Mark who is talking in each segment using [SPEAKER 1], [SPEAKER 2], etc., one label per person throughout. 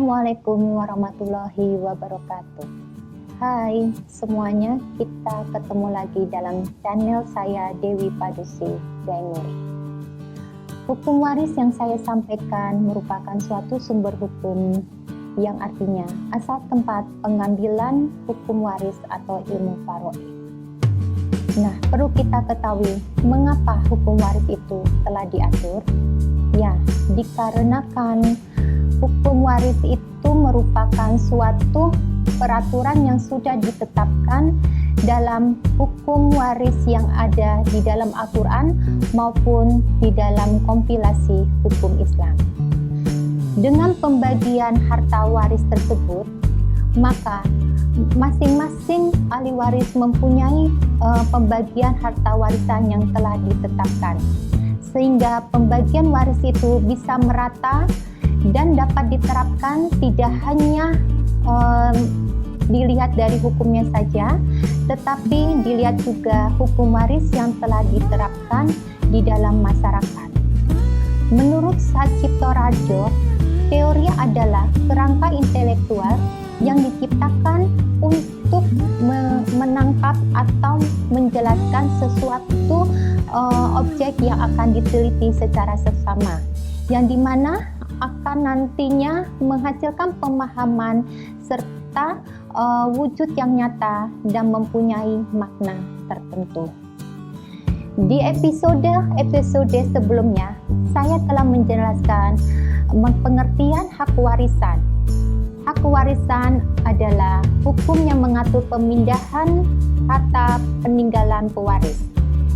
[SPEAKER 1] Assalamualaikum warahmatullahi wabarakatuh. Hai semuanya, kita ketemu lagi dalam channel saya Dewi Padusi Dainuri. Hukum waris yang saya sampaikan merupakan suatu sumber hukum yang artinya asal tempat pengambilan hukum waris atau ilmu faraid. Nah, perlu kita ketahui mengapa hukum waris itu telah diatur? Ya, dikarenakan hukum waris itu merupakan suatu peraturan yang sudah ditetapkan dalam hukum waris yang ada di dalam Al-Quran maupun di dalam kompilasi hukum Islam. Dengan pembagian harta waris tersebut, maka masing-masing ahli waris mempunyai pembagian harta warisan yang telah ditetapkan, sehingga pembagian waris itu bisa merata dan dapat diterapkan tidak hanya dilihat dari hukumnya saja, tetapi dilihat juga hukum waris yang telah diterapkan di dalam masyarakat. Menurut Sacipto Rajo, teori adalah kerangka intelektual yang diciptakan untuk menangkap atau menjelaskan sesuatu objek yang akan diteliti secara seksama, yang dimana akan nantinya menghasilkan pemahaman serta wujud yang nyata dan mempunyai makna tertentu. Di episode sebelumnya, saya telah menjelaskan pengertian hak warisan. Hak warisan adalah hukum yang mengatur pemindahan harta peninggalan pewaris,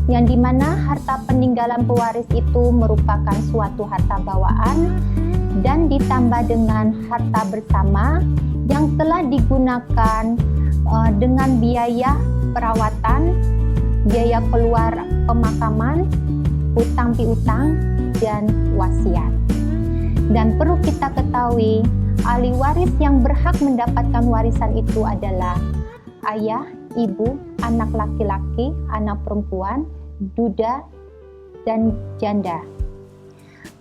[SPEAKER 1] yang dimana harta peninggalan pewaris itu merupakan suatu harta bawaan dan ditambah dengan harta bersama yang telah digunakan dengan biaya perawatan, biaya keluar pemakaman, hutang piutang, dan wasiat. Dan perlu kita ketahui, ahli waris yang berhak mendapatkan warisan itu adalah ayah, ibu, anak laki-laki, anak perempuan, duda, dan janda.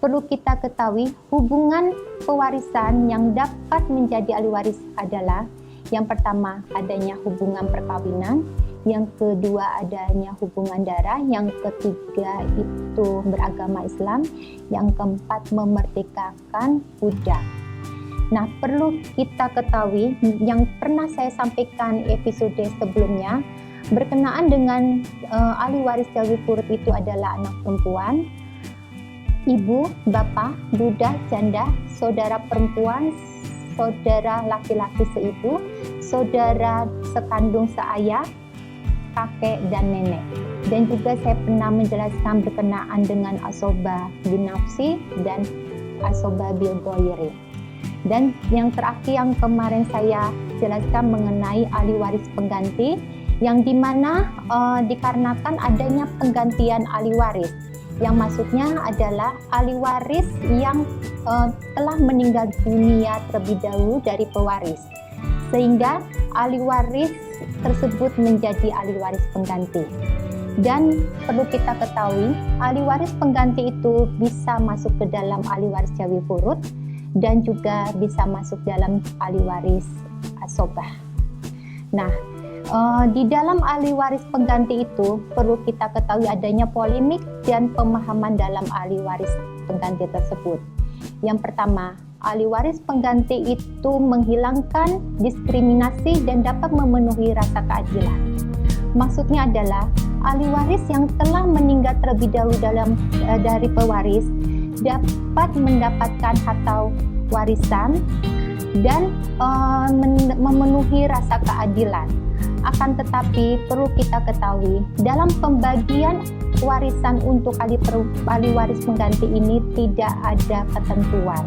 [SPEAKER 1] Perlu kita ketahui hubungan pewarisan yang dapat menjadi ahli waris adalah yang pertama adanya hubungan perkawinan, yang kedua adanya hubungan darah, yang ketiga itu beragama Islam, yang keempat memerdekakan budak. Nah, perlu kita ketahui yang pernah saya sampaikan episode sebelumnya berkenaan dengan ahli waris jawi furud itu adalah anak perempuan, ibu, bapak, duda, janda, saudara perempuan, saudara laki-laki seibu, saudara sekandung seayah, kakek dan nenek. Dan juga saya pernah menjelaskan berkenaan dengan asoba binafsi dan asoba bil ghairi. Dan yang terakhir yang kemarin saya jelaskan mengenai ahli waris pengganti, yang dimana dikarenakan adanya penggantian ahli waris, yang maksudnya adalah ahli waris yang telah meninggal dunia terlebih dahulu dari pewaris, sehingga ahli waris tersebut menjadi ahli waris pengganti. Dan perlu kita ketahui, ahli waris pengganti itu bisa masuk ke dalam ahli waris jawi furud dan juga bisa masuk dalam ahli waris asobah. Nah, di dalam ahli waris pengganti itu perlu kita ketahui adanya polemik dan pemahaman dalam ahli waris pengganti tersebut. Yang pertama, ahli waris pengganti itu menghilangkan diskriminasi dan dapat memenuhi rasa keadilan. Maksudnya adalah ahli waris yang telah meninggal terlebih dahulu dari pewaris dapat mendapatkan harta warisan dan memenuhi rasa keadilan. Akan tetapi perlu kita ketahui dalam pembagian warisan untuk ahli waris pengganti ini tidak ada ketentuan,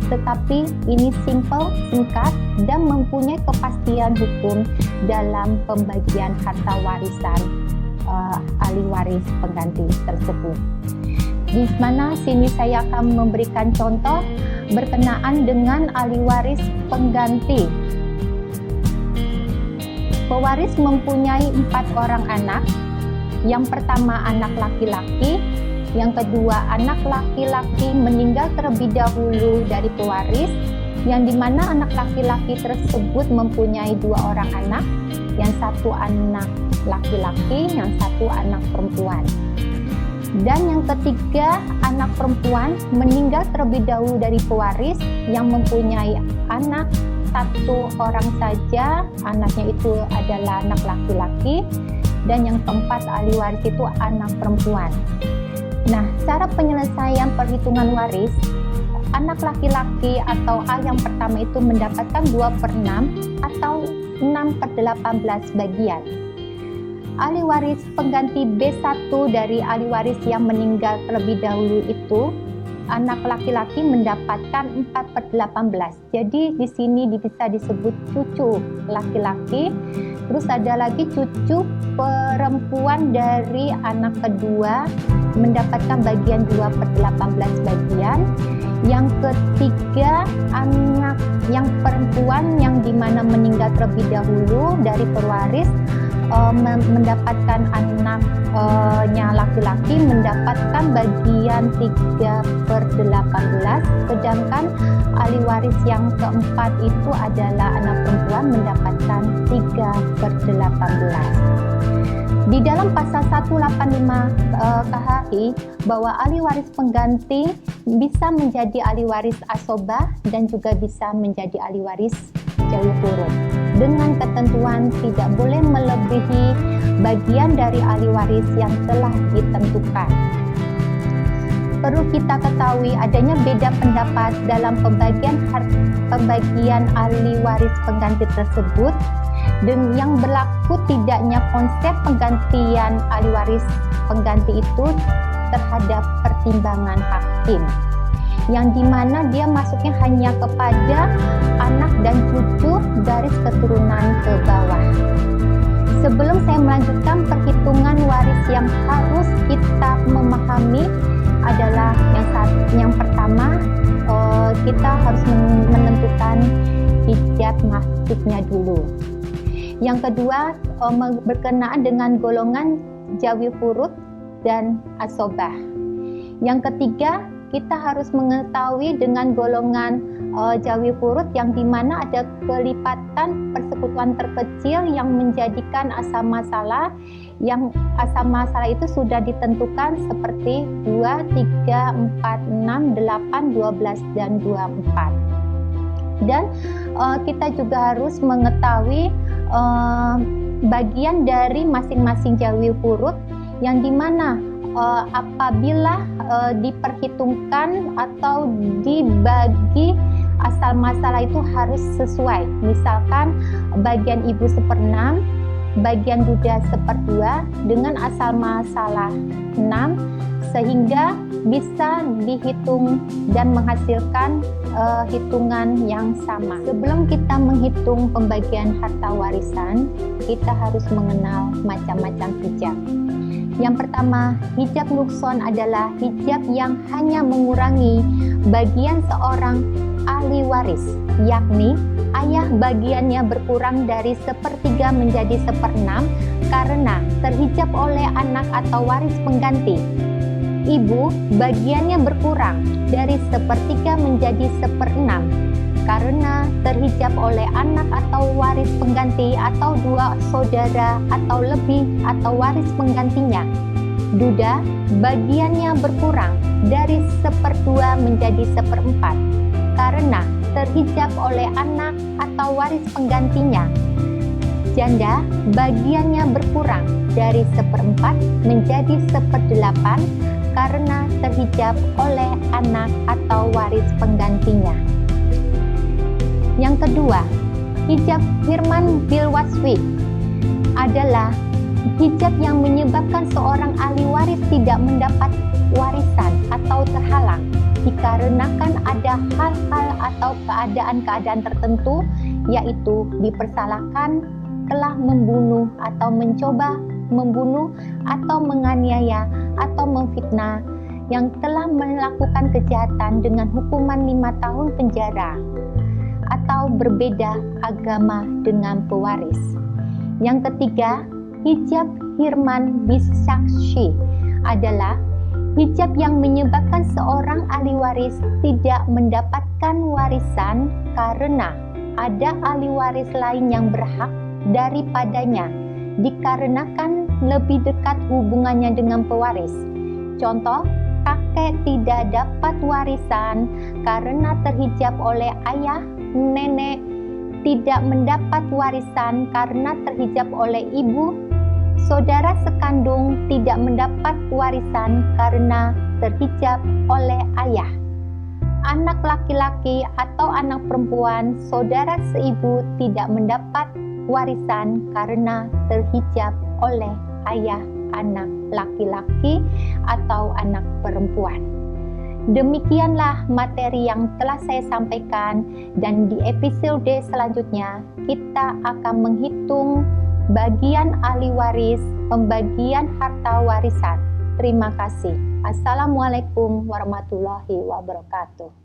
[SPEAKER 1] tetapi ini simple, singkat, dan mempunyai kepastian hukum dalam pembagian harta warisan ahli waris pengganti tersebut. Di mana sini saya akan memberikan contoh berkenaan dengan ahli waris pengganti. Pewaris mempunyai 4 orang anak. Yang pertama anak laki-laki, yang kedua anak laki-laki meninggal terlebih dahulu dari pewaris, yang dimana anak laki-laki tersebut mempunyai 2 orang anak, yang satu anak laki-laki, yang satu anak perempuan. Dan yang ketiga, anak perempuan meninggal terlebih dahulu dari pewaris yang mempunyai anak 1 orang saja, anaknya itu adalah anak laki-laki, dan yang keempat ahli waris itu anak perempuan. Nah, cara penyelesaian perhitungan waris, anak laki-laki atau A yang pertama itu mendapatkan 2/6 atau 6/18 bagian. Ahli waris pengganti B1 dari ahli waris yang meninggal terlebih dahulu itu, anak laki-laki mendapatkan 4/18. Jadi di sini bisa disebut cucu laki-laki. Terus ada lagi cucu perempuan dari anak kedua mendapatkan bagian 2/18 bagian. Yang ketiga, anak yang perempuan yang dimana meninggal terlebih dahulu dari pewaris mendapatkan anaknya laki-laki mendapatkan bagian 3/18, sedangkan ahli waris yang keempat itu adalah anak perempuan mendapatkan 3/18. Di dalam pasal 185 KHI bahwa ahli waris pengganti bisa menjadi ahli waris asobah dan juga bisa menjadi ahli waris jawi furud, dengan ketentuan tidak boleh melebihi bagian dari ahli waris yang telah ditentukan. Perlu kita ketahui adanya beda pendapat dalam pembagian ahli waris pengganti tersebut, dan yang berlaku tidaknya konsep penggantian ahli waris pengganti itu terhadap pertimbangan hakim, yang dimana dia masuknya hanya kepada anak dan cucu garis keturunan ke bawah. Sebelum saya melanjutkan perhitungan waris yang harus kita memahami adalah yang pertama, kita harus menentukan hijab masuknya dulu. Yang kedua, berkenaan dengan golongan jawi furud dan asobah. Yang ketiga, kita harus mengetahui dengan golongan jawi furud yang dimana ada kelipatan persekutuan terkecil yang menjadikan asal masalah, yang asal masalah itu sudah ditentukan seperti 2, 3, 4, 6, 8, 12, dan 24. Dan kita juga harus mengetahui bagian dari masing-masing jawi furud yang dimana apabila diperhitungkan atau dibagi asal masalah itu harus sesuai. Misalkan bagian ibu 1/6, bagian duda 1/2 dengan asal masalah 6, sehingga bisa dihitung dan menghasilkan hitungan yang sama. Sebelum kita menghitung pembagian harta warisan, kita harus mengenal macam-macam hijab. Yang pertama, hijab nukson adalah hijab yang hanya mengurangi bagian seorang ahli waris, yakni ayah bagiannya berkurang dari 1/3 menjadi 1/6 karena terhijab oleh anak atau waris pengganti. Ibu bagiannya berkurang dari 1/3 menjadi 1/6 karena terhijab oleh anak atau waris pengganti atau 2 saudara atau lebih atau waris penggantinya. Duda bagiannya berkurang dari 1/2 menjadi 1/4 karena terhijab oleh anak atau waris penggantinya. Janda bagiannya berkurang dari 1/4 menjadi 1/8 karena terhijab oleh anak atau waris penggantinya. Yang kedua, hijab hirman bil waswi adalah hijab yang menyebabkan seorang ahli waris tidak mendapat warisan atau terhalang dikarenakan ada hal-hal atau keadaan-keadaan tertentu, yaitu dipersalahkan telah membunuh atau mencoba membunuh atau menganiaya atau memfitnah, yang telah melakukan kejahatan dengan hukuman 5 tahun penjara, atau berbeda agama dengan pewaris. Yang ketiga, hijab hirman bisaksi adalah hijab yang menyebabkan seorang ahli waris tidak mendapat mendapatkan warisan karena ada ahli waris lain yang berhak daripadanya, dikarenakan lebih dekat hubungannya dengan pewaris. Contoh, kakek tidak dapat warisan karena terhijab oleh ayah, nenek tidak mendapat warisan karena terhijab oleh ibu, saudara sekandung tidak mendapat warisan karena terhijab oleh ayah. Anak laki-laki atau anak perempuan saudara seibu tidak mendapat warisan karena terhijab oleh ayah anak laki-laki atau anak perempuan. Demikianlah materi yang telah saya sampaikan, dan di episode selanjutnya kita akan menghitung bagian ahli waris, pembagian harta warisan. Terima kasih. Assalamualaikum warahmatullahi wabarakatuh.